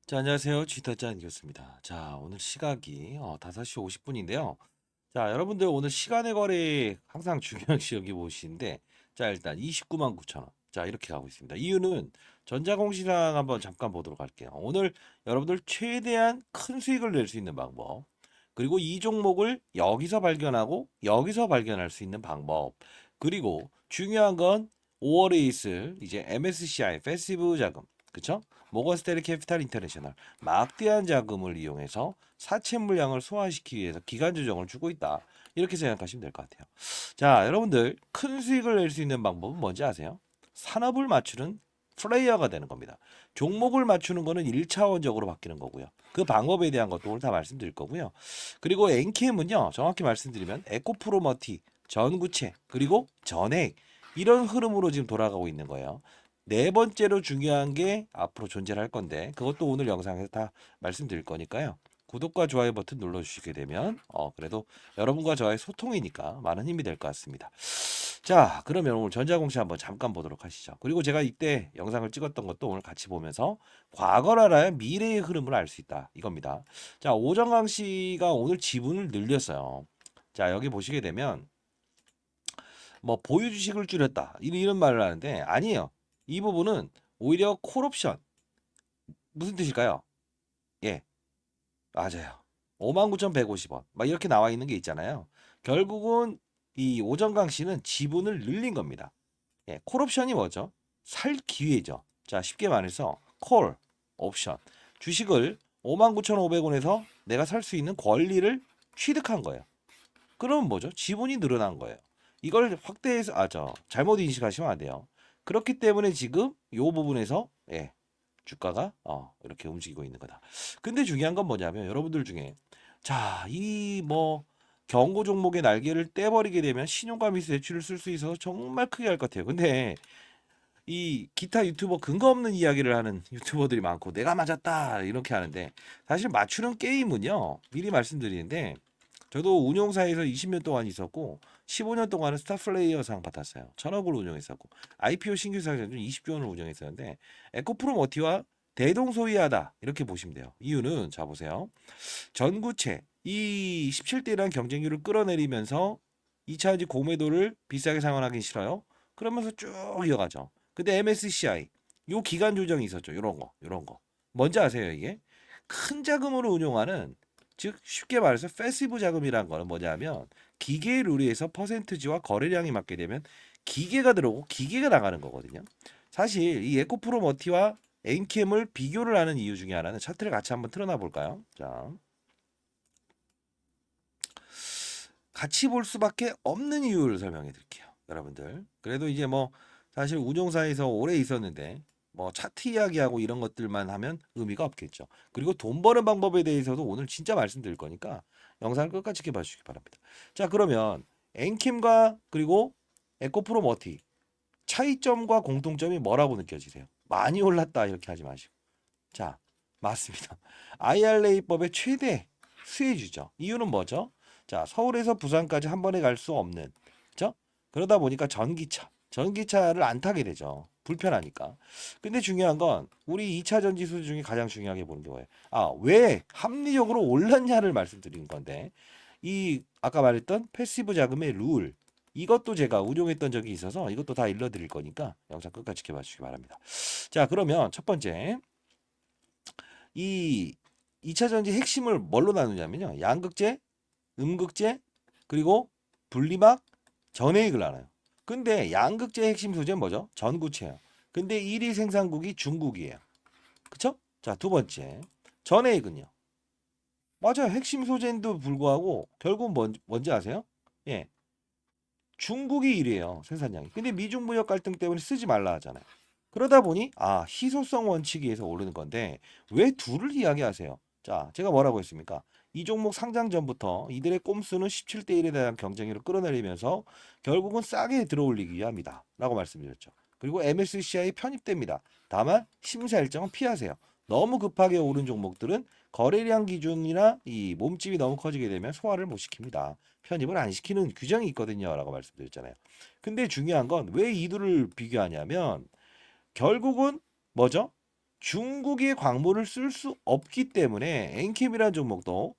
자, 안녕하세요. 쥐터짠이었습니다. 자, 오늘 시각이 5시 50분인데요. 자, 여러분들 오늘 시간의 거래 항상 중요시 여기 보시는데, 자, 일단 29만 9천 원. 자, 이렇게 가고 있습니다. 이유는 전자공시상 한번 잠깐 보도록 할게요. 오늘 여러분들 최대한 큰 수익을 낼 수 있는 방법, 그리고 이 종목을 여기서 발견하고 여기서 발견할 수 있는 방법, 그리고 중요한 건 5월에 있을 이제 MSCI 패시브 자금, 그쵸? 모건스테리 캐피탈 인터내셔널 막대한 자금을 이용해서 사채 물량을 소화시키기 위해서 기간 조정을 주고 있다. 이렇게 생각하시면 될 것 같아요. 자, 여러분들 큰 수익을 낼 수 있는 방법은 뭔지 아세요? 산업을 맞추는 플레이어가 되는 겁니다. 종목을 맞추는 거는 1차원적으로 바뀌는 거고요. 그 방법에 대한 것도 오늘 다 말씀드릴 거고요. 그리고 NKM은요, 정확히 말씀드리면 에코프로머티, 전구체, 그리고 전액 이런 흐름으로 지금 돌아가고 있는 거예요. 네 번째로 중요한 게 앞으로 존재를 할 건데 그것도 오늘 영상에서 다 말씀드릴 거니까요. 구독과 좋아요 버튼 눌러주시게 되면 그래도 여러분과 저의 소통이니까 많은 힘이 될 것 같습니다. 자, 그러면 오늘 전자공시 한번 잠깐 보도록 하시죠. 그리고 제가 이때 영상을 찍었던 것도 오늘 같이 보면서 과거를 알아야 미래의 흐름을 알 수 있다 이겁니다. 자, 오정강 씨가 오늘 지분을 늘렸어요. 자, 여기 보시게 되면 뭐 보유 주식을 줄였다 이런 말을 하는데 아니에요. 이 부분은 오히려 콜옵션 무슨 뜻일까요? 예, 맞아요. 59,150원 막 이렇게 나와 있는 게 있잖아요. 결국은 이 오정강 씨는 지분을 늘린 겁니다. 예, 콜옵션이 뭐죠? 살 기회죠. 자, 쉽게 말해서 콜 옵션 주식을 59,500원에서 내가 살 수 있는 권리를 취득한 거예요. 그러면 뭐죠? 지분이 늘어난 거예요. 이걸 확대해서 잘못 인식하시면 안 돼요. 그렇기 때문에 지금 이 부분에서 주가가 이렇게 움직이고 있는 거다. 근데 중요한 건 뭐냐면 여러분들 중에 이 뭐 경고 종목의 날개를 떼버리게 되면 신용과 미수 대출을 쓸 수 있어서 정말 크게 할 것 같아요. 근데 이 기타 유튜버 근거 없는 이야기를 하는 유튜버들이 많고 내가 맞았다 이렇게 하는데 사실 맞추는 게임은요. 미리 말씀드리는데 저도 운용사에서 20년 동안 있었고 15년 동안은 스타플레이어상 받았어요. 1,000억을 운영했었고 IPO 신규 사업자는 20조 원을 운영했었는데 에코프로머티와 대동소이하다 이렇게 보시면 돼요. 이유는 자 보세요. 전구체 이 17대라는 경쟁률을 끌어내리면서 2차전지 공매도를 비싸게 상환하기 싫어요. 그러면서 쭉 이어가죠. 근데 MSCI 요 기간 조정이 있었죠. 요런 거, 요런 거. 뭔지 아세요, 이게? 큰 자금으로 운용하는 즉 쉽게 말해서 패시브 자금이라는 거는 뭐냐면 기계의 룰에서 퍼센트지와 거래량이 맞게 되면 기계가 들어오고 기계가 나가는 거거든요. 사실 이 에코프로머티와 엔캠을 비교를 하는 이유 중에 하나는 차트를 같이 한번 틀어놔 볼까요? 자, 같이 볼 수밖에 없는 이유를 설명해 드릴게요. 여러분들. 그래도 이제 뭐 사실 운용사에서 오래 있었는데 뭐 차트 이야기하고 이런 것들만 하면 의미가 없겠죠. 그리고 돈 버는 방법에 대해서도 오늘 진짜 말씀드릴 거니까 영상을 끝까지 지켜봐 주시기 바랍니다. 자, 그러면 엔킴과 그리고 에코프로 머티 차이점과 공통점이 뭐라고 느껴지세요? 많이 올랐다 이렇게 하지 마시고. 자, 맞습니다. IRA법의 최대 수혜주죠. 이유는 뭐죠? 자, 서울에서 부산까지 한 번에 갈 수 없는, 그죠? 그러다 보니까 전기차를 안 타게 되죠. 불편하니까. 근데 중요한 건 우리 2차 전지수 중에 가장 중요하게 보는 게 뭐예요? 왜 합리적으로 올랐냐를 말씀드리는 건데 이 아까 말했던 패시브 자금의 룰 이것도 제가 운용했던 적이 있어서 이것도 다 일러드릴 거니까 영상 끝까지 지켜봐 주시기 바랍니다. 자, 그러면 첫 번째 이 2차 전지 핵심을 뭘로 나누냐면요. 양극재, 음극재, 그리고 분리막, 전해액을 나눠요. 근데 양극재 핵심 소재는 뭐죠? 전구체예요. 근데 1위 생산국이 중국이에요. 그쵸? 자, 두 번째. 전해액은요. 맞아요. 핵심 소재인데도 불구하고 결국은 뭔지 아세요? 예. 중국이 1위예요. 생산량이. 근데 미중 무역 갈등 때문에 쓰지 말라 하잖아요. 그러다 보니 희소성 원칙에 의해서 오르는 건데 왜 둘을 이야기하세요? 자, 제가 뭐라고 했습니까? 이 종목 상장 전부터 이들의 꼼수는 17대 1에 대한 경쟁력을 끌어내리면서 결국은 싸게 들어올리기 위함이다. 라고 말씀드렸죠. 그리고 MSCI에 편입됩니다. 다만 심사 일정은 피하세요. 너무 급하게 오른 종목들은 거래량 기준이나 이 몸집이 너무 커지게 되면 소화를 못 시킵니다. 편입을 안 시키는 규정이 있거든요. 라고 말씀드렸잖아요. 근데 중요한 건 왜 이 둘을 비교하냐면 결국은 뭐죠? 중국이 광물을 쓸 수 없기 때문에 엔캠이라는 종목도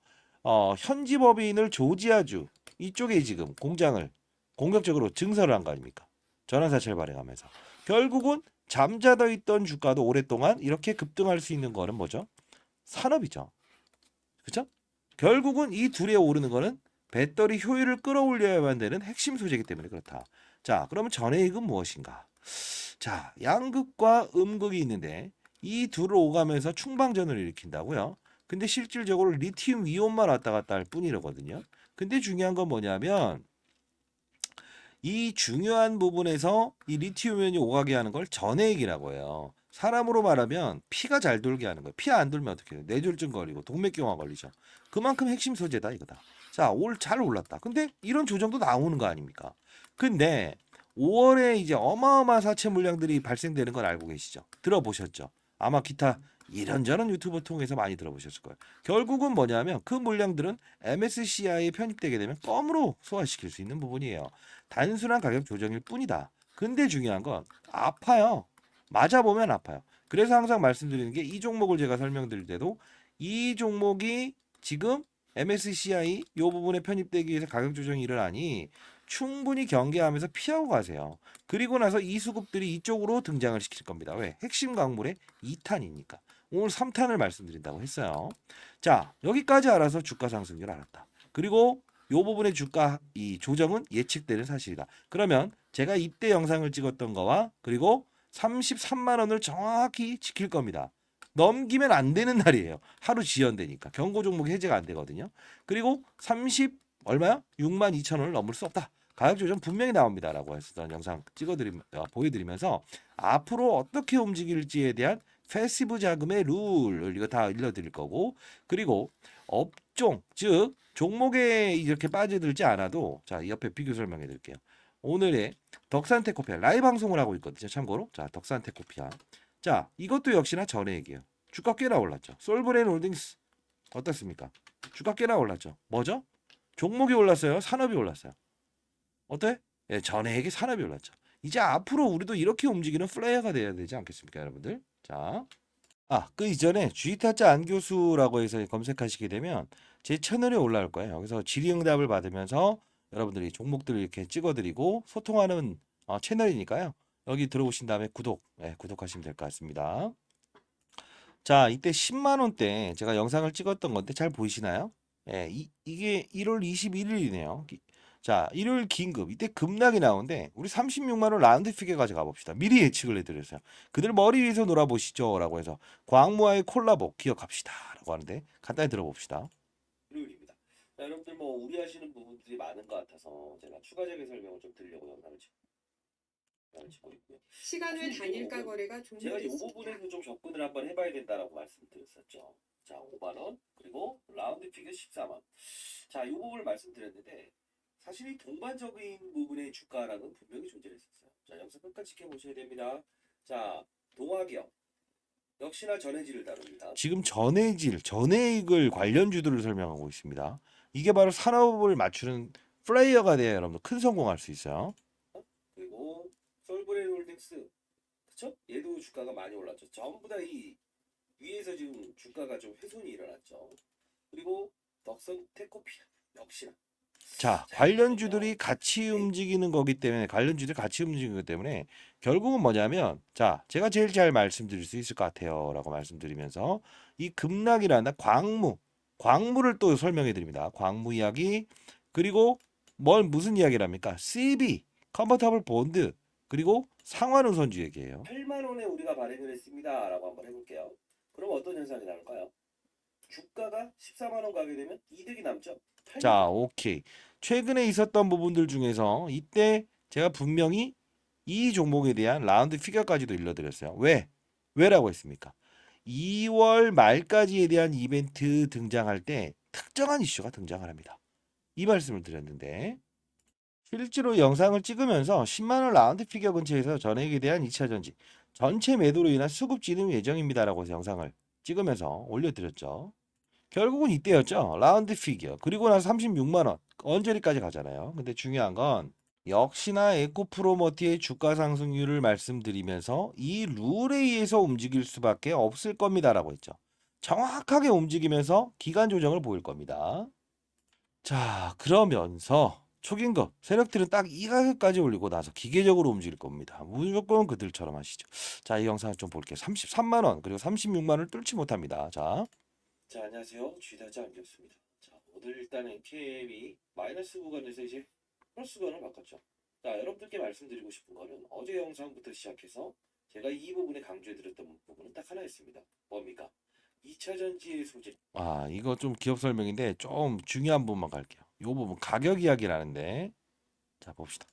현지 법인을 조지아주 이쪽에 지금 공장을 공격적으로 증설을 한 거 아닙니까? 전환사채를 발행하면서 결국은 잠자더 있던 주가도 오랫동안 이렇게 급등할 수 있는 거는 뭐죠? 산업이죠. 그렇죠? 결국은 이 둘이 오르는 거는 배터리 효율을 끌어올려야만 되는 핵심 소재이기 때문에 그렇다. 자, 그러면 전해익은 무엇인가? 자, 양극과 음극이 있는데 이 둘을 오가면서 충방전을 일으킨다고요. 근데 실질적으로 리튬 이온만 왔다 갔다 할 뿐이거든요. 근데 중요한 건 뭐냐면 이 중요한 부분에서 이 리튬 이온이 오가게 하는 걸 전해액이라고 해요. 사람으로 말하면 피가 잘 돌게 하는 거예요. 피 안 돌면 어떻게 해요? 뇌졸중 걸리고 동맥경화 걸리죠. 그만큼 핵심 소재다 이거다. 자, 잘 올랐다. 근데 이런 조정도 나오는 거 아닙니까? 근데 5월에 이제 어마어마한 사채 물량들이 발생되는 걸 알고 계시죠? 들어보셨죠? 아마 기타 이런저런 유튜브 통해서 많이 들어보셨을 거예요. 결국은 뭐냐면 그 물량들은 MSCI에 편입되게 되면 껌으로 소화시킬 수 있는 부분이에요. 단순한 가격 조정일 뿐이다. 근데 중요한 건 아파요. 맞아보면 아파요. 그래서 항상 말씀드리는 게 이 종목을 제가 설명드릴 때도 이 종목이 지금 MSCI 이 부분에 편입되기 위해서 가격 조정이 일어나니 충분히 경계하면서 피하고 가세요. 그리고 나서 이 수급들이 이쪽으로 등장을 시킬 겁니다. 왜? 핵심 광물의 2탄이니까. 오늘 3탄을 말씀드린다고 했어요. 자, 여기까지 알아서 주가 상승률 알았다. 그리고 요 부분의 주가 이 조정은 예측되는 사실이다. 그러면 제가 이때 영상을 찍었던 거와 그리고 33만 원을 정확히 지킬 겁니다. 넘기면 안 되는 날이에요. 하루 지연되니까. 경고 종목 해제가 안 되거든요. 그리고 30 얼마야? 6만 2천 원을 넘을 수 없다. 가격 조정 분명히 나옵니다라고 했었던 영상 보여드리면서 앞으로 어떻게 움직일지에 대한 패시브 자금의 룰을 이거 다 일러드릴 거고 그리고 업종 즉 종목에 이렇게 빠져들지 않아도 자 옆에 비교 설명해 드릴게요. 오늘의 덕산테코피아 라이브 방송을 하고 있거든요. 참고로 자 덕산테코피아 자 이것도 역시나 전액이에요. 주가 꽤나 올랐죠. 솔브레인 홀딩스 어떻습니까? 주가 꽤나 올랐죠. 뭐죠? 종목이 올랐어요. 산업이 올랐어요. 어때? 예, 전액이 산업이 올랐죠. 이제 앞으로 우리도 이렇게 움직이는 플레이어가 돼야 되지 않겠습니까, 여러분들? 자, 그 이전에 G타짜 안 교수라고 해서 검색하시게 되면 제 채널에 올라올 거예요. 그래서 질의응답을 받으면서 여러분들이 종목들을 이렇게 찍어드리고 소통하는 채널이니까요. 여기 들어오신 다음에 구독하시면 될 것 같습니다. 자, 이때 10만 원대 제가 영상을 찍었던 건데 잘 보이시나요? 예, 이게 1월 21일이네요. 자, 일요일 긴급 이때 급락이 나오는데 우리 36만 원 라운드 피겨까지 가봅시다. 미리 예측을 해드렸어요. 그들 머리 위에서 놀아보시죠라고 해서 광무와의 콜라보 기억합시다라고 하는데 간단히 들어봅시다. 일요일입니다. 자, 여러분들 뭐 우려하시는 부분들이 많은 것 같아서 제가 추가적인 설명을 좀 드리려고 영상을 찍고 있고요. 시간 외 단일가 거래가 제가 이 종료됐습니다. 부분에서 좀 접근을 한번 해봐야 된다라고 말씀드렸었죠. 자, 5만 원 그리고 라운드 피겨 14만 원. 자, 이 부분을 말씀드렸는데 사실 이 동반적인 부분의 주가랑은 분명히 존재했었어요. 자, 영상 끝까지 지켜보셔야 됩니다. 자, 동화기업 역시나 전해질을 다룹니다. 지금 전해익을 관련주들을 설명하고 있습니다. 이게 바로 산업을 맞추는 플레이어가 돼야 여러분들 큰 성공할 수 있어요. 그리고 솔브레인 홀딩스 그쵸? 얘도 주가가 많이 올랐죠. 전부 다 이 위에서 지금 주가가 좀 훼손이 일어났죠. 그리고 덕선테코피아 역시나 자, 관련주들이 같이 움직이는 거기 때문에 관련주들이 같이 움직이는 것 때문에 결국은 뭐냐면 자, 제가 제일 잘 말씀드릴 수 있을 것 같아요라고 말씀드리면서 이 급락이라는 광무를 또 설명해 드립니다. 광무 이야기 그리고 무슨 이야기를 합니까? CB 컨버터블 본드 그리고 상환우선주 얘기예요. 8만 원에 우리가 발행을 했습니다라고 한번 해볼게요. 그럼 어떤 현상이 나올까요? 주가가 14만 원 가게 되면 이득이 남죠. 자, 오케이. 최근에 있었던 부분들 중에서 이때 제가 분명히 이 종목에 대한 라운드 피겨까지도 일러드렸어요. 왜라고 했습니까? 2월 말까지에 대한 이벤트 등장할 때 특정한 이슈가 등장을 합니다. 이 말씀을 드렸는데 실제로 영상을 찍으면서 10만 원 라운드 피겨 근처에서 전액에 대한 2차 전지 전체 매도로 인한 수급 진입 예정입니다라고 해서 영상을 찍으면서 올려드렸죠. 결국은 이때였죠. 라운드 피겨. 그리고 나서 36만 원. 언저리까지 가잖아요. 근데 중요한 건 역시나 에코프로머티의 주가 상승률을 말씀드리면서 이 룰에 의해서 움직일 수밖에 없을 겁니다라고 했죠. 정확하게 움직이면서 기간 조정을 보일 겁니다. 자, 그러면서 초긴급 세력들은 딱 이 가격까지 올리고 나서 기계적으로 움직일 겁니다. 무조건 그들처럼 하시죠. 자, 이 영상을 좀 볼게요. 33만 원 그리고 36만 원을 뚫지 못합니다. 자, 안녕하세요. 쥐다자 안겼습니다. 자, 오늘 일단 NKM이 마이너스 구간에서 이제 플러스 구간을 바꿨죠. 자, 여러분들께 말씀드리고 싶은 거는 어제 영상부터 시작해서 제가 이 부분에 강조해드렸던 부분은 딱 하나 있습니다. 뭡니까? 2차 전지의 소재. 아, 이거 좀 기업 설명인데 좀 중요한 부분만 갈게요. 이 부분 가격 이야기를 하는데 자, 봅시다.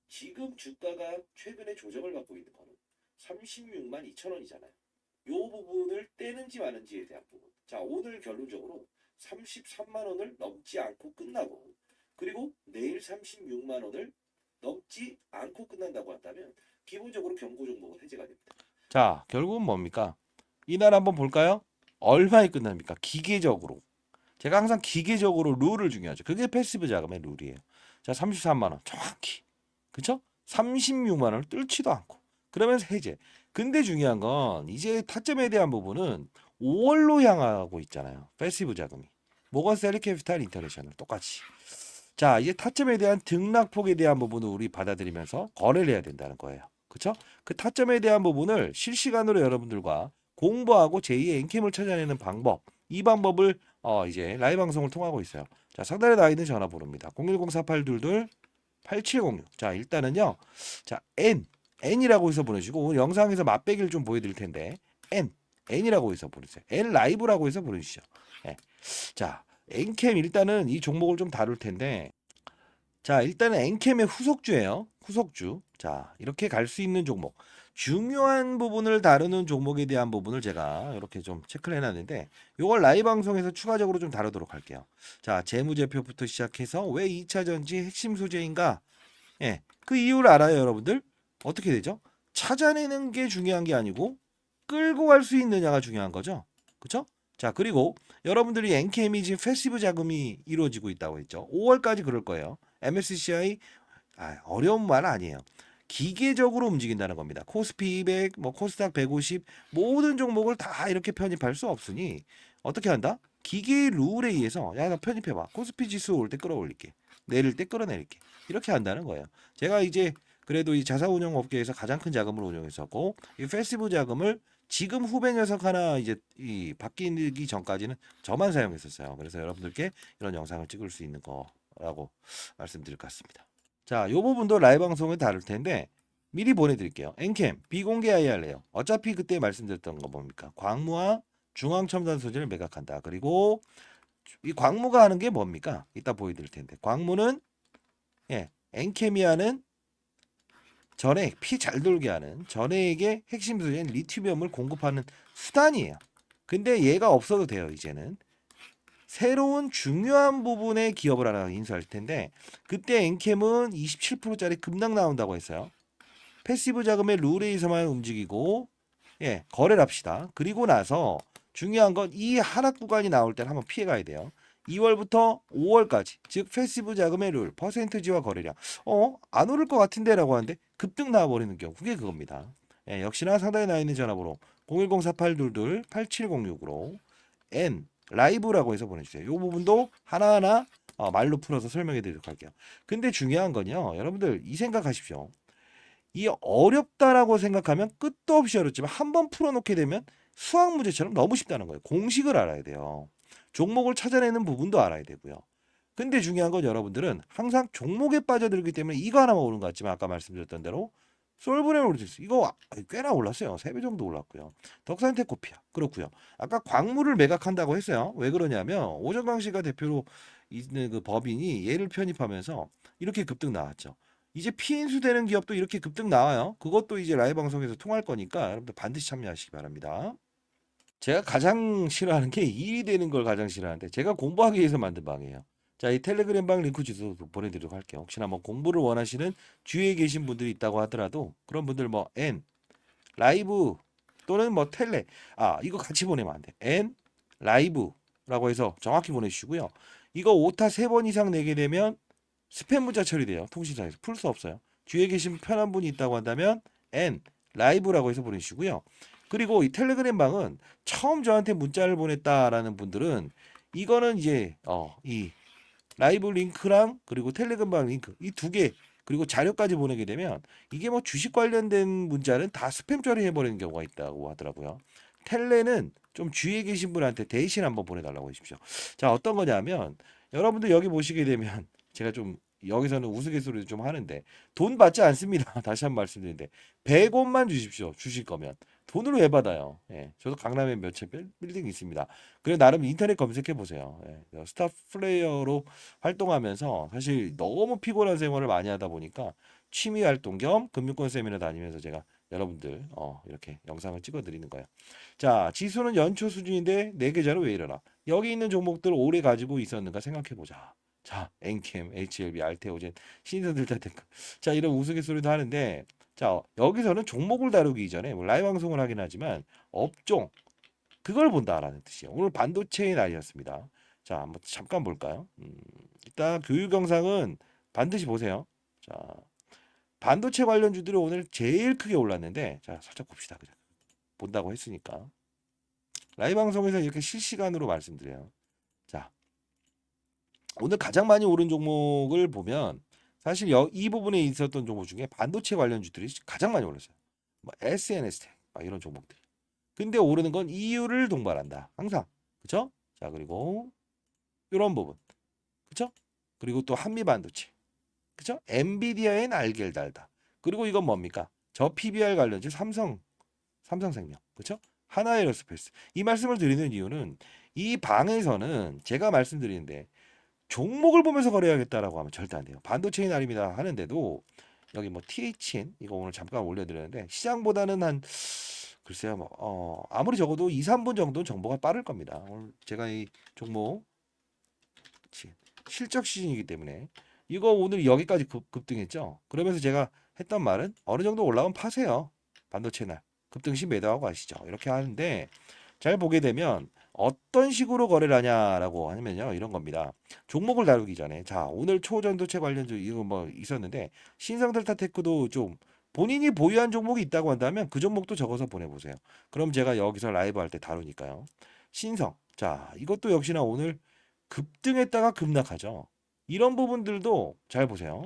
지금 주가가 최근에 조정을 받고 있는 거는 36만 2천 원이잖아요. 이 부분을 떼는지 마는지에 대한 부분. 자, 오늘 결론적으로 33만 원을 넘지 않고 끝나고 그리고 내일 36만 원을 넘지 않고 끝난다고 한다면 기본적으로 경고 종목은 해제가 됩니다. 자, 결국은 뭡니까? 이날 한번 볼까요? 얼마에 끝납니까? 기계적으로. 제가 항상 기계적으로 룰을 중요하죠. 그게 패시브 자금의 룰이에요. 자, 33만 원 정확히. 그쵸? 36만 원을 뚫지도 않고. 그러면서 해제. 근데 중요한 건 이제 타점에 대한 부분은 5월로 향하고 있잖아요. 패시브 자금이. 모건 스탠리 캐피탈 인터내셔널 똑같이. 자, 이제 타점에 대한 등락폭에 대한 부분을 우리 받아들이면서 거래를 해야 된다는 거예요. 그쵸? 그 타점에 대한 부분을 실시간으로 여러분들과 공부하고 제2의 엔캠을 찾아내는 방법. 이 방법을 이제 라이브 방송을 통하고 있어요. 자, 상단에 나와 있는 전화번호입니다. 010-4822-8706. 자, 일단은요. 자, N이라고 해서 보내주시고 오늘 영상에서 맛배기를 좀 보여드릴 텐데 N이라고 해서 보내주세요. N 라이브라고 해서 보내주시죠. 네. 자, 엔캠 일단은 이 종목을 좀 다룰 텐데 자, 일단은 엔캠의 후속주예요. 후속주. 자, 이렇게 갈 수 있는 종목. 중요한 부분을 다루는 종목에 대한 부분을 제가 이렇게 좀 체크를 해놨는데 이걸 라이브 방송에서 추가적으로 좀 다루도록 할게요. 자, 재무제표부터 시작해서 왜 2차 전지 핵심 소재인가? 예, 그 이유를 알아요, 여러분들? 어떻게 되죠? 찾아내는 게 중요한 게 아니고 끌고 갈 수 있느냐가 중요한 거죠. 그쵸? 자, 그리고 여러분들이 엔케미 지금 패시브 자금이 이루어지고 있다고 했죠. 5월까지 그럴 거예요. MSCI 어려운 말 아니에요. 기계적으로 움직인다는 겁니다. 코스피 200, 뭐 코스닥 150 모든 종목을 다 이렇게 편입할 수 없으니 어떻게 한다? 기계의 룰에 의해서 야, 나 편입해봐. 코스피 지수 올 때 끌어올릴게. 내릴 때 끌어내릴게. 이렇게 한다는 거예요. 제가 이제 그래도 이 자사운용 업계에서 가장 큰 자금을 운용했었고 이 패시브 자금을 지금 후배 녀석 하나 이제 이 바뀌기 전까지는 저만 사용했었어요. 그래서 여러분들께 이런 영상을 찍을 수 있는 거라고 말씀드릴 것 같습니다. 자, 이 부분도 라이브 방송에 다룰 텐데 미리 보내드릴게요. 엔캠 비공개 IR래요. 어차피 그때 말씀드렸던 거 뭡니까? 광무와 중앙첨단 소재를 매각한다. 그리고 이 광무가 하는 게 뭡니까? 이따 보여드릴 텐데 광무는 엔캠이 하는 전액 피 잘 돌게 하는 전액의 핵심 소재인 리튬이엄을 공급하는 수단이에요. 근데 얘가 없어도 돼요. 이제는 새로운 중요한 부분의 기업을 하나 인수할 텐데 그때 엔캠은 27%짜리 급락 나온다고 했어요. 패시브 자금의 룰에 의해서만 움직이고 거래를 합시다. 그리고 나서 중요한 건 이 하락 구간이 나올 때는 한번 피해 가야 돼요. 2월부터 5월까지 즉 패시브 자금의 룰 퍼센트지와 거래량 안 오를 것 같은데라고 하는데 급등 나와버리는 경우 그게 그겁니다. 역시나 상단에 나와 있는 전화번호 010-4822-8706으로 N 라이브라고 해서 보내주세요. 이 부분도 하나하나 말로 풀어서 설명해 드리도록 할게요. 근데 중요한 건요. 여러분들 이 생각하십시오. 이 어렵다라고 생각하면 끝도 없이 어렵지만 한번 풀어놓게 되면 수학 문제처럼 너무 쉽다는 거예요. 공식을 알아야 돼요. 종목을 찾아내는 부분도 알아야 되고요. 근데 중요한 건 여러분들은 항상 종목에 빠져들기 때문에 이거 하나만 오른 것 같지만 아까 말씀드렸던 대로 솔브레 오르스 이거 꽤나 올랐어요. 3배 정도 올랐고요. 덕산테코피아 그렇고요. 아까 광물을 매각한다고 했어요. 왜 그러냐면 오정강 씨가 대표로 있는 그 법인이 얘를 편입하면서 이렇게 급등 나왔죠. 이제 피인수 되는 기업도 이렇게 급등 나와요. 그것도 이제 라이브 방송에서 통할 거니까 여러분들 반드시 참여하시기 바랍니다. 제가 가장 싫어하는 게 일이 되는 걸 가장 싫어하는데 제가 공부하기 위해서 만든 방이에요. 자, 이 텔레그램 방 링크 주소 보내드리도록 할게요. 혹시나 뭐 공부를 원하시는 주위에 계신 분들이 있다고 하더라도 그런 분들 뭐 N 라이브 또는 뭐 텔레 이거 같이 보내면 안 돼. N 라이브라고 해서 정확히 보내주시고요. 이거 오타 3번 이상 내게 되면 스팸 문자 처리돼요. 통신사에서 풀 수 없어요. 뒤에 계신 편한 분이 있다고 한다면 N 라이브라고 해서 보내주시고요. 그리고 이 텔레그램 방은 처음 저한테 문자를 보냈다라는 분들은 이거는 이제 이 라이브 링크랑 그리고 텔레그램 방 링크 이 두 개 그리고 자료까지 보내게 되면 이게 뭐 주식 관련된 문자는 다 스팸 처리해 버리는 경우가 있다고 하더라고요. 텔레는 좀 주위에 계신 분한테 대신 한번 보내달라고 하십시오. 자, 어떤 거냐면 여러분들 여기 보시게 되면 제가 좀 여기서는 우스갯소리도 좀 하는데 돈 받지 않습니다. 다시 한 번 말씀드리는데 100원만 주십시오. 주실 거면. 돈을 왜 받아요? 예, 저도 강남에 몇 채 빌딩이 있습니다. 그래 나름 인터넷 검색해 보세요. 예, 스타 플레이어로 활동하면서 사실 너무 피곤한 생활을 많이 하다 보니까 취미 활동 겸 금융권 세미나 다니면서 제가 여러분들 이렇게 영상을 찍어 드리는 거예요. 자, 지수는 연초 수준인데 내 계좌로 왜 이러나? 여기 있는 종목들 오래 가지고 있었는가 생각해 보자. 자, 엔캠, HLB, 알테오젠, 신선들다테크. 자, 이런 우스갯소리도 하는데 자, 여기서는 종목을 다루기 이전에 뭐 라이브 방송을 하긴 하지만 업종 그걸 본다라는 뜻이에요. 오늘 반도체의 날이었습니다. 자, 한번 잠깐 볼까요? 일단 교육 영상은 반드시 보세요. 자, 반도체 관련주들이 오늘 제일 크게 올랐는데, 자, 살짝 봅시다. 그냥 본다고 했으니까. 라이브 방송에서 이렇게 실시간으로 말씀드려요. 자, 오늘 가장 많이 오른 종목을 보면 사실 이 부분에 있었던 종목 중에 반도체 관련주들이 가장 많이 올랐어요. 뭐 SNS 막 이런 종목들. 근데 오르는 건 이유를 동반한다. 항상. 그쵸? 자, 그리고 이런 부분. 그쵸? 그리고 또 한미 반도체. 그쵸? 엔비디아의 날개를 달다. 그리고 이건 뭡니까? 저 PBR 관련주 삼성생명. 그쵸? 하나에어스페이스. 이 말씀을 드리는 이유는 이 방에서는 제가 말씀드리는데 종목을 보면서 거래하겠다라고 하면 절대 안 돼요. 반도체의 날입니다 하는데도 여기 뭐 THN 이거 오늘 잠깐 올려드렸는데 시장보다는 한 글쎄요 뭐 아무리 적어도 2, 3분 정도는 정보가 빠를 겁니다. 오늘 제가 이 종목 실적 시즌이기 때문에 이거 오늘 여기까지 급등했죠. 그러면서 제가 했던 말은 어느 정도 올라오면 파세요. 반도체 날 급등 시 매도하고 가시죠. 이렇게 하는데 잘 보게 되면 어떤 식으로 거래를 하냐라고 하면요 이런 겁니다. 종목을 다루기 전에 자 오늘 초전도체 관련주 이거 뭐 있었는데 신성델타테크도 좀 본인이 보유한 종목이 있다고 한다면 그 종목도 적어서 보내보세요. 그럼 제가 여기서 라이브 할 때 다루니까요. 신성 자 이것도 역시나 오늘 급등했다가 급락하죠. 이런 부분들도 잘 보세요.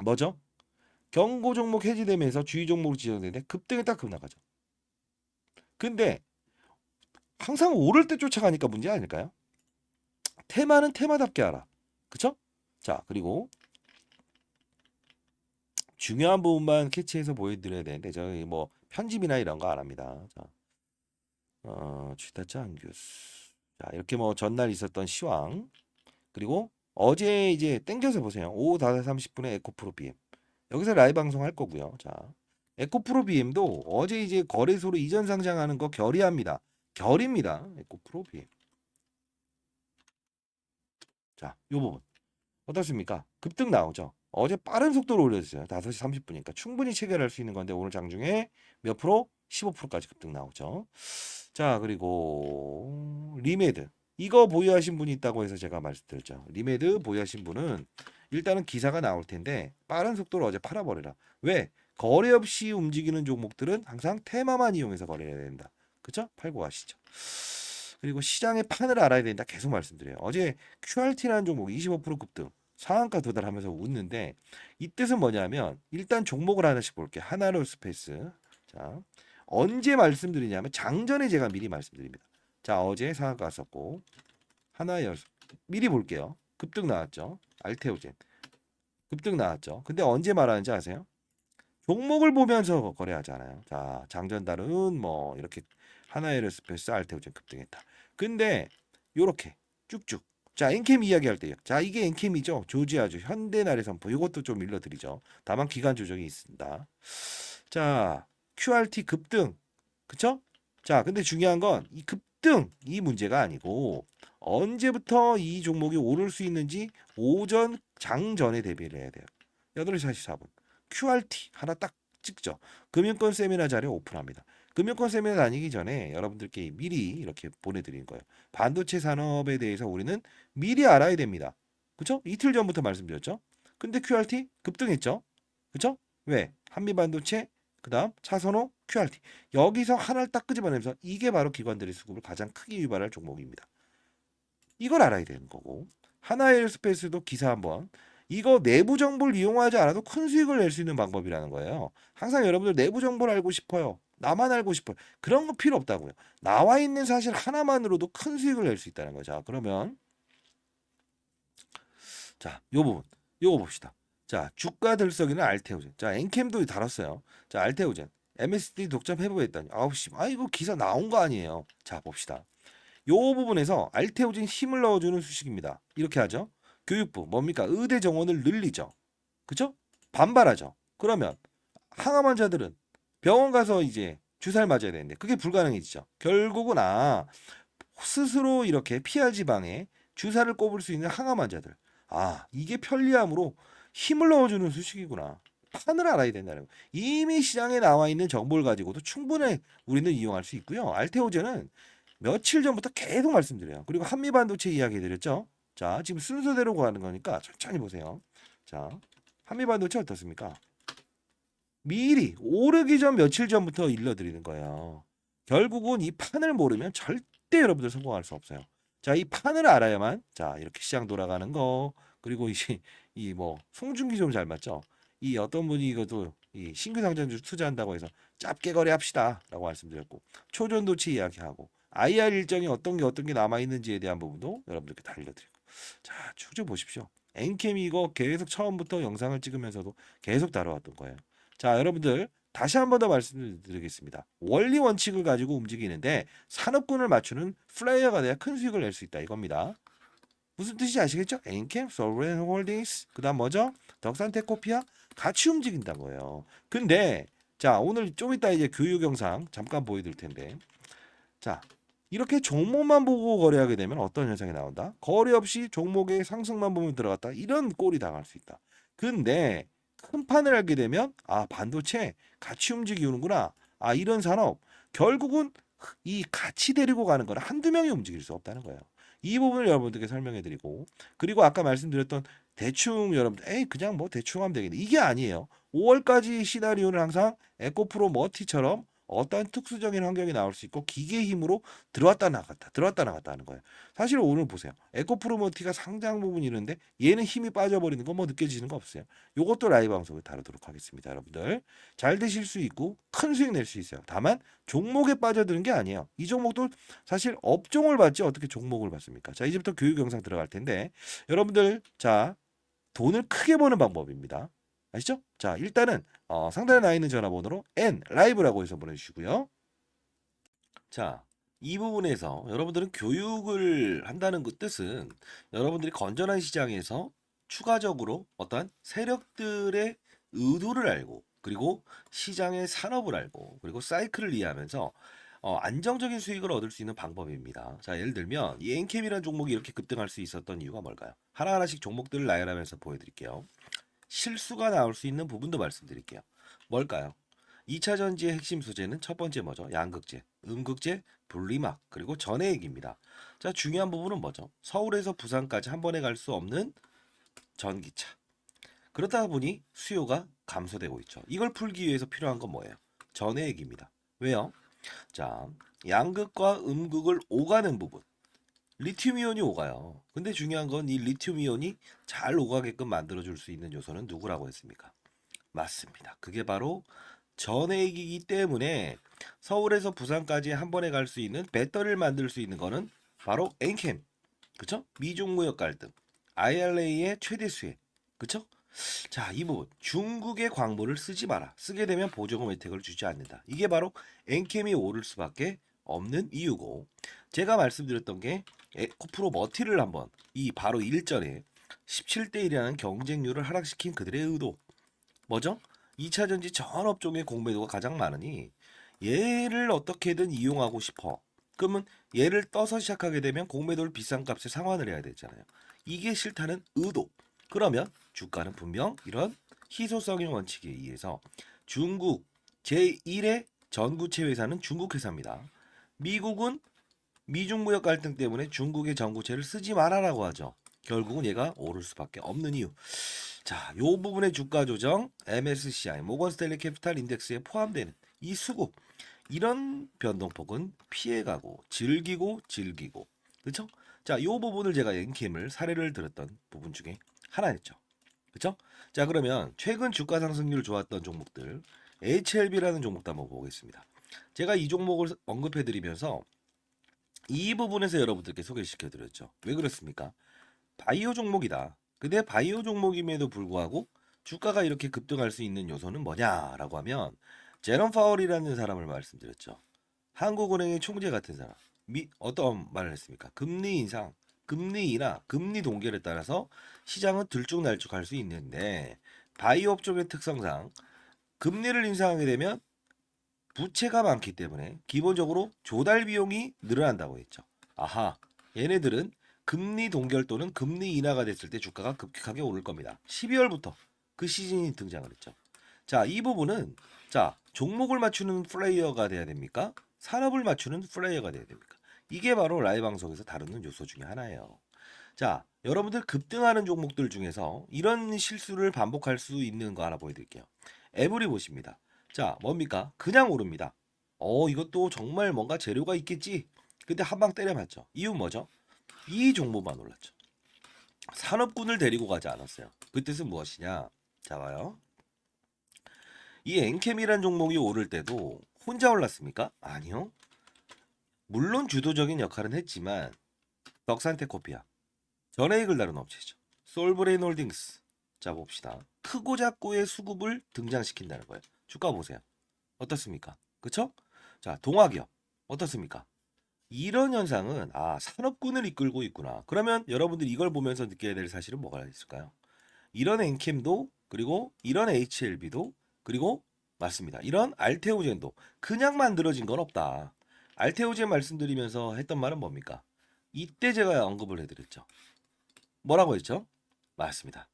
뭐죠? 경고 종목 해지되면서 주의 종목 지정되는데 급등했다 급락하죠. 근데 항상 오를 때 쫓아가니까 문제 아닐까요? 테마는 테마답게 알아. 그쵸? 자, 그리고 중요한 부분만 캐치해서 보여드려야 되는데 저희 뭐 편집이나 이런 거 안 합니다. 자, 취타짜 안규스. 자, 이렇게 뭐 전날 있었던 시황 그리고 어제 이제 땡겨서 보세요. 오후 5시 30분에 에코프로 BM. 여기서 라이브 방송 할 거고요. 자, 에코프로 BM도 어제 이제 거래소로 이전 상장하는 거 결의합니다. 결입니다. 에코프로 BM. 자, 요 부분. 어떻습니까? 급등 나오죠. 어제 빠른 속도로 올려주세요. 5시 30분이니까 충분히 체결할 수 있는 건데 오늘 장중에 몇 프로? 15%까지 급등 나오죠. 자, 그리고 리메드. 이거 보유하신 분이 있다고 해서 제가 말씀드렸죠. 리메드 보유하신 분은 일단은 기사가 나올 텐데 빠른 속도로 어제 팔아버리라. 왜? 거래 없이 움직이는 종목들은 항상 테마만 이용해서 거래해야 된다. 그쵸? 팔고 가시죠. 그리고 시장의 판을 알아야 된다. 계속 말씀드려요. 어제 QRT라는 종목 25% 급등. 상한가 도달하면서 웃는데 이 뜻은 뭐냐면 일단 종목을 하나씩 볼게요. 하나로스페이스. 자, 언제 말씀드리냐면 장전에 제가 미리 말씀드립니다. 자, 어제 상한가 왔었고 하나의 미리 볼게요. 급등 나왔죠. 알테오젠 급등 나왔죠. 근데 언제 말하는지 아세요? 종목을 보면서 거래하잖아요. 자, 장전달은 뭐 이렇게 하나에어스페이스 알테오젠 급등했다. 근데 요렇게 쭉쭉 자 엔캠 이야기할 때요. 자 이게 엔캠이죠. 조지아주 현대날의 선포 이것도 좀 일러드리죠. 다만 기간 조정이 있습니다. 자 QRT 급등 그쵸? 자 근데 중요한 건 이 급등 이 문제가 아니고 언제부터 이 종목이 오를 수 있는지 오전 장전에 대비를 해야 돼요. 8시 44분 QRT 하나 딱 찍죠. 금융권 세미나 자료 오픈합니다. 금융권 세미나 다니기 전에 여러분들께 미리 이렇게 보내드린 거예요. 반도체 산업에 대해서 우리는 미리 알아야 됩니다. 그쵸? 이틀 전부터 말씀드렸죠. 근데 QRT 급등했죠. 그쵸? 왜? 한미반도체, 그 다음 차선호, QRT. 여기서 하나를 딱 끄집어내면서 이게 바로 기관들의 수급을 가장 크게 유발할 종목입니다. 이걸 알아야 되는 거고. 하나에어스페이스도 기사 한번. 이거 내부 정보를 이용하지 않아도 큰 수익을 낼 수 있는 방법이라는 거예요. 항상 여러분들 내부 정보를 알고 싶어요. 나만 알고 싶어요. 그런 거 필요 없다고요. 나와 있는 사실 하나만으로도 큰 수익을 낼 수 있다는 거죠. 자, 그러면 자, 요 부분. 요거 봅시다. 자, 주가 들썩이는 알테오젠. 자, 엔캠도 다뤘어요. 자, 알테오젠. MSD 독점 해보겠다니. 아우 씨. 아, 이거 기사 나온 거 아니에요. 자, 봅시다. 요 부분에서 알테오젠 힘을 넣어주는 수식입니다. 이렇게 하죠. 교육부 뭡니까? 의대 정원을 늘리죠. 그죠? 반발하죠. 그러면 항암 환자들은 병원 가서 이제 주사를 맞아야 되는데 그게 불가능해지죠. 결국은 스스로 이렇게 피하 지방에 주사를 꼽을 수 있는 항암 환자들. 이게 편리함으로 힘을 넣어주는 수식이구나. 판을 알아야 된다는 거. 이미 시장에 나와 있는 정보를 가지고도 충분히 우리는 이용할 수 있고요. 알테오젠은 며칠 전부터 계속 말씀드려요. 그리고 한미반도체 이야기 드렸죠. 자, 지금 순서대로 가는 거니까 천천히 보세요. 자, 한미반도체 어떻습니까? 미리 오르기 전 며칠 전부터 일러드리는 거예요. 결국은 이 판을 모르면 절대 여러분들 성공할 수 없어요. 자, 이 판을 알아야만 자 이렇게 시장 돌아가는 거 그리고 이제 이 뭐 송중기 좀 잘 맞죠? 이 어떤 분이 이것도 이 신규 상장주 투자한다고 해서 짧게 거래합시다라고 말씀드렸고 초전도치 이야기하고 IR 일정이 어떤 게 남아 있는지에 대한 부분도 여러분들께 다 알려드리고 자 쭉 좀 보십시오. 엔캠이 이거 계속 처음부터 영상을 찍으면서도 계속 다뤄왔던 거예요. 자, 여러분들 다시 한 번 더 말씀드리겠습니다. 원리 원칙을 가지고 움직이는데 산업군을 맞추는 플레이어가 돼야 큰 수익을 낼 수 있다 이겁니다. 무슨 뜻인지 아시겠죠? 엔캠, 소브레인홀딩스, 그다음 뭐죠? 덕산테코피아 같이 움직인다는 거예요. 근데 자, 오늘 좀 이따 이제 교육 영상 잠깐 보여드릴 텐데 자, 이렇게 종목만 보고 거래하게 되면 어떤 현상이 나온다? 거래 없이 종목의 상승만 보면 들어갔다. 이런 꼴이 당할 수 있다. 근데 큰 판을 알게 되면 반도체 같이 움직이는구나. 이런 산업 결국은 이 같이 데리고 가는 거는 한두 명이 움직일 수 없다는 거예요. 이 부분을 여러분들께 설명해 드리고 그리고 아까 말씀드렸던 대충 여러분들 그냥 뭐 대충 하면 되겠네. 이게 아니에요. 5월까지 시나리오는 항상 에코프로 머티처럼 어떤 특수적인 환경이 나올 수 있고 기계 힘으로 들어왔다 나갔다 하는 거예요. 사실 오늘 보세요. 에코프로머티가 상장 부분이 있는데 얘는 힘이 빠져버리는 거 뭐 느껴지는 거 없어요. 요것도 라이브 방송을 다루도록 하겠습니다. 여러분들 잘 되실 수 있고 큰 수익 낼 수 있어요. 다만 종목에 빠져드는 게 아니에요. 이 종목도 사실 업종을 봤지 어떻게 종목을 봤습니까? 자, 이제부터 교육 영상 들어갈 텐데 여러분들 자 돈을 크게 버는 방법입니다. 아시죠? 자, 일단은 상단에 나와 있는 전화번호로 N 라이브라고 해서 보내주시고요. 자, 이 부분에서 여러분들은 교육을 한다는 그 뜻은 여러분들이 건전한 시장에서 추가적으로 어떠한 세력들의 의도를 알고 그리고 시장의 산업을 알고 그리고 사이클을 이해하면서 안정적인 수익을 얻을 수 있는 방법입니다. 자, 예를 들면 이 엔캠이라는 종목이 이렇게 급등할 수 있었던 이유가 뭘까요? 하나하나씩 종목들을 나열하면서 보여드릴게요. 실수가 나올 수 있는 부분도 말씀드릴게요. 뭘까요? 2차 전지의 핵심 소재는 첫 번째 뭐죠? 양극재, 음극재, 분리막, 그리고 전해액입니다. 자, 중요한 부분은 뭐죠? 서울에서 부산까지 한 번에 갈 수 없는 전기차. 그러다 보니 수요가 감소되고 있죠. 이걸 풀기 위해서 필요한 건 뭐예요? 전해액입니다. 왜요? 자, 양극과 음극을 오가는 부분. 리튬 이온이 오가요. 근데 중요한 건 이 리튬 이온이 잘 오가게끔 만들어줄 수 있는 요소는 누구라고 했습니까? 맞습니다. 그게 바로 전해액이기 때문에 서울에서 부산까지 한 번에 갈 수 있는 배터리를 만들 수 있는 거는 바로 엔캠. 그쵸? 미중 무역 갈등. IRA의 최대 수혜. 그쵸? 자, 이 부분. 중국의 광물을 쓰지 마라. 쓰게 되면 보조금 혜택을 주지 않는다. 이게 바로 엔캠이 오를 수밖에 없는 이유고. 제가 말씀드렸던 게 에코프로 머티를 한번 이 바로 일전에 17대 1이라는 경쟁률을 하락시킨 그들의 의도. 뭐죠? 2차 전지 전 업종의 공매도가 가장 많으니 얘를 어떻게든 이용하고 싶어. 그러면 얘를 떠서 시작하게 되면 공매도를 비싼 값에 상환을 해야 되잖아요. 이게 싫다는 의도. 그러면 주가는 분명 이런 희소성의 원칙에 의해서 중국 제1의 전구체 회사는 중국 회사입니다. 미국은 미중 무역 갈등 때문에 중국의 전구체를 쓰지 말아라고 하죠. 결국은 얘가 오를 수밖에 없는 이유. 자, 요 부분의 주가 조정, MSCI, 모건 스탠리 캐피탈 인덱스에 포함되는 이 수급, 이런 변동폭은 피해가고 즐기고 그렇죠? 자, 요 부분을 제가 엔캠을 사례를 들었던 부분 중에 하나였죠. 그렇죠? 자, 그러면 최근 주가 상승률 좋았던 종목들 HLB라는 종목도 한번 보겠습니다. 제가 이 종목을 언급해 드리면서 이 부분에서 여러분들께 소개시켜 드렸죠. 왜 그렇습니까? 바이오 종목이다. 근데 바이오 종목임에도 불구하고 주가가 이렇게 급등할 수 있는 요소는 뭐냐라고 하면 제롬 파월이라는 사람을 말씀드렸죠. 한국은행의 총재 같은 사람. 어떤 말을 했습니까? 금리 인상, 금리 인하, 금리 동결에 따라서 시장은 들쭉날쭉할 수 있는데 바이오 업종의 특성상 금리를 인상하게 되면 부채가 많기 때문에 기본적으로 조달 비용이 늘어난다고 했죠. 아하, 얘네들은 금리 동결 또는 금리 인하가 됐을 때 주가가 급격하게 오를 겁니다. 12월부터 그 시즌이 등장을 했죠. 자, 이 부분은 자, 종목을 맞추는 플레이어가 돼야 됩니까? 산업을 맞추는 플레이어가 돼야 됩니까? 이게 바로 라이브 방송에서 다루는 요소 중에 하나예요. 자, 여러분들 급등하는 종목들 중에서 이런 실수를 반복할 수 있는 거 하나 보여드릴게요. 에브리 보십니다. 자, 뭡니까? 그냥 오릅니다. 이것도 정말 뭔가 재료가 있겠지. 근데 한 방 때려맞죠. 이유 뭐죠? 이 종목만 올랐죠. 산업군을 데리고 가지 않았어요. 그 뜻은 무엇이냐? 자, 봐요. 이 엔캠이란 종목이 오를 때도 혼자 올랐습니까? 아니요. 물론 주도적인 역할은 했지만 덕산테코피아, 전해익을 다룬 업체죠. 솔브레인 홀딩스. 자, 봅시다. 크고 작고의 수급을 등장시킨다는 거예요. 주가 보세요. 어떻습니까? 그쵸? 자, 동화기업 어떻습니까? 이런 현상은 산업군을 이끌고 있구나. 그러면 여러분들이 이걸 보면서 느껴야 될 사실은 뭐가 있을까요? 이런 엔캠도 그리고 이런 HLB도 그리고 맞습니다. 이런 알테오젠도 그냥 만들어진 건 없다. 알테오젠 말씀드리면서 했던 말은 뭡니까? 이때 제가 언급을 해드렸죠. 뭐라고 했죠? 맞습니다.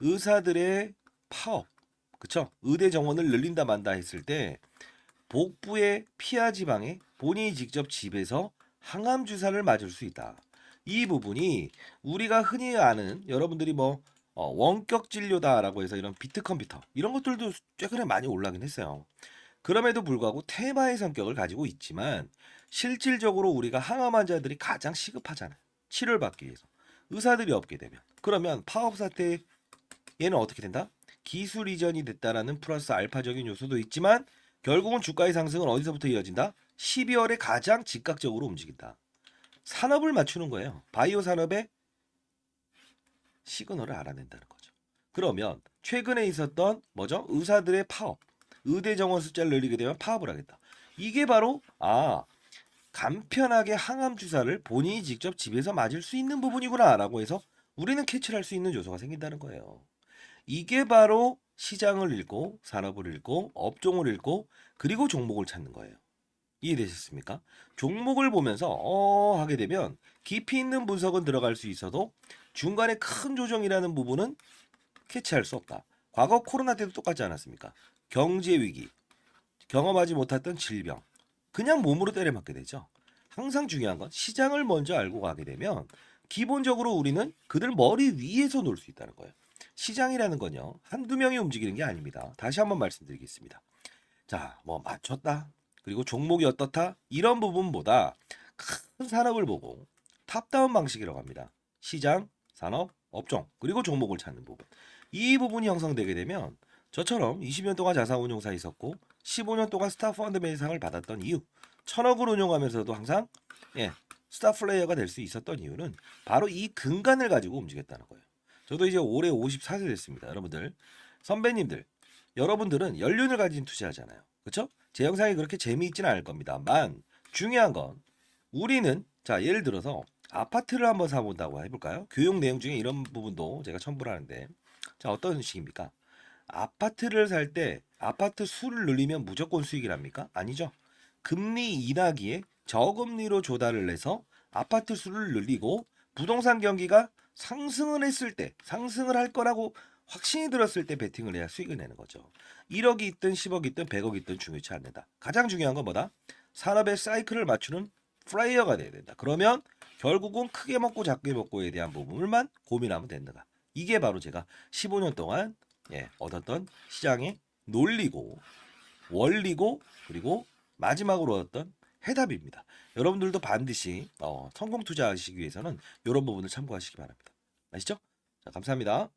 의사들의 파업, 그쵸? 의대 정원을 늘린다 만다 했을 때 복부의 피하 지방에 본인이 직접 집에서 항암 주사를 맞을 수 있다. 이 부분이 우리가 흔히 아는 여러분들이 원격 진료다라고 해서 이런 비트 컴퓨터 이런 것들도 최근에 많이 올라긴 했어요. 그럼에도 불구하고 테마의 성격을 가지고 있지만 실질적으로 우리가 항암 환자들이 가장 시급하잖아요. 치료를 받기 위해서. 의사들이 없게 되면. 그러면 파업 사태 얘는 어떻게 된다? 기술 이전이 됐다라는 플러스 알파적인 요소도 있지만 결국은 주가의 상승은 어디서부터 이어진다? 12월에 가장 즉각적으로 움직인다. 산업을 맞추는 거예요. 바이오 산업의 시그널을 알아낸다는 거죠. 그러면 최근에 있었던 뭐죠? 의사들의 파업. 의대 정원 숫자를 늘리게 되면 파업을 하겠다. 이게 바로 간편하게 항암 주사를 본인이 직접 집에서 맞을 수 있는 부분이구나라고 해서 우리는 캐치를 할 수 있는 요소가 생긴다는 거예요. 이게 바로 시장을 읽고 산업을 읽고 업종을 읽고 그리고 종목을 찾는 거예요. 이해되셨습니까? 종목을 보면서 하게 되면 깊이 있는 분석은 들어갈 수 있어도 중간에 큰 조정이라는 부분은 캐치할 수 없다. 과거 코로나 때도 똑같지 않았습니까? 경제 위기, 경험하지 못했던 질병, 그냥 몸으로 때려맞게 되죠. 항상 중요한 건 시장을 먼저 알고 가게 되면 기본적으로 우리는 그들 머리 위에서 놀 수 있다는 거예요. 시장이라는 건요, 한두 명이 움직이는 게 아닙니다. 다시 한번 말씀드리겠습니다. 자, 맞췄다. 그리고 종목이 어떻다. 이런 부분보다 큰 산업을 보고 탑다운 방식이라고 합니다. 시장, 산업, 업종, 그리고 종목을 찾는 부분. 이 부분이 형성되게 되면 저처럼 20년 동안 자산운용사 있었고 15년 동안 스타 펀드 매상을 받았던 이유, 1000억을 운용하면서도 항상 스타 플레이어가 될 수 있었던 이유는 바로 이 근간을 가지고 움직였다는 거예요. 저도 이제 올해 54세 됐습니다. 여러분들, 선배님들, 여러분들은 연륜을 가진 투자하잖아요. 그렇죠? 제 영상이 그렇게 재미있지는 않을 겁니다만 중요한 건 우리는 자, 예를 들어서 아파트를 한번 사본다고 해볼까요? 교육 내용 중에 이런 부분도 제가 첨부를 하는데 자, 어떤 식입니까? 아파트를 살 때 아파트 수를 늘리면 무조건 수익이랍니까? 아니죠. 금리 인하기에 저금리로 조달을 해서 아파트 수를 늘리고 부동산 경기가 상승을 했을 때 상승을 할 거라고 확신이 들었을 때 베팅을 해야 수익을 내는 거죠. 1억이 있든 10억이 있든 100억이 있든 중요치 않는다. 가장 중요한 건 뭐다? 산업의 사이클을 맞추는 플레이어가 돼야 된다. 그러면 결국은 크게 먹고 작게 먹고에 대한 부분을만 고민하면 된다. 이게 바로 제가 15년 동안 얻었던 시장의 논리고 원리고 그리고 마지막으로 얻었던 해답입니다. 여러분들도 반드시 성공 투자하시기 위해서는 이런 부분을 참고하시기 바랍니다. 아시죠? 자, 감사합니다.